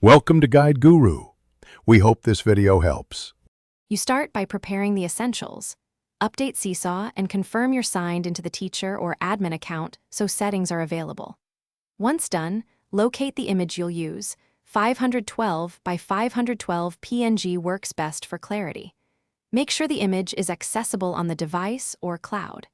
Welcome to Guide Guru. We hope this video helps. You start by preparing the essentials. Update Seesaw and confirm you're signed into the teacher or admin account so settings are available. Once done, locate the image you'll use. 512 by 512 PNG works best for clarity. Make sure the image is accessible on the device or cloud.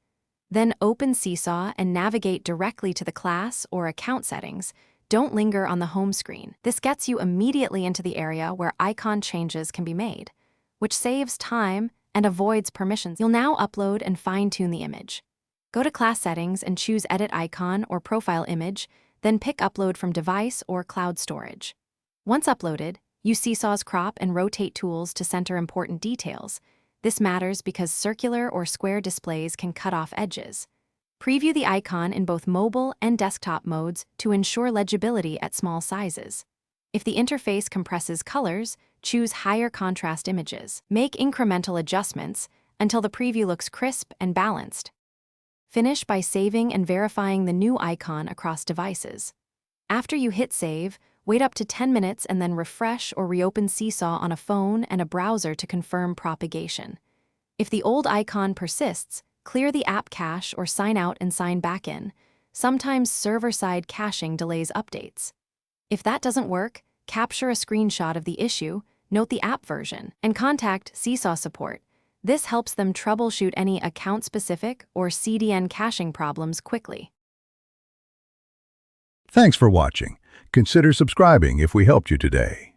Then open Seesaw and navigate directly to the class or account settings. Don't linger on the home screen. This gets you immediately into the area where icon changes can be made, which saves time and avoids permissions. You'll now upload and fine-tune the image. Go to class settings and choose Edit Icon or Profile Image, then pick Upload from Device or Cloud Storage. Once uploaded, use Seesaw's crop and rotate tools to center important details. This matters because circular or square displays can cut off edges. Preview the icon in both mobile and desktop modes to ensure legibility at small sizes. If the interface compresses colors, choose higher contrast images. Make incremental adjustments until the preview looks crisp and balanced. Finish by saving and verifying the new icon across devices. After you hit save, wait up to 10 minutes and then refresh or reopen Seesaw on a phone and a browser to confirm propagation. If the old icon persists, clear the app cache or sign out and sign back in. Sometimes server-side caching delays updates. If that doesn't work, capture a screenshot of the issue, note the app version, and contact Seesaw support. This helps them troubleshoot any account-specific or CDN caching problems quickly. Thanks for watching. Consider subscribing if we helped you today.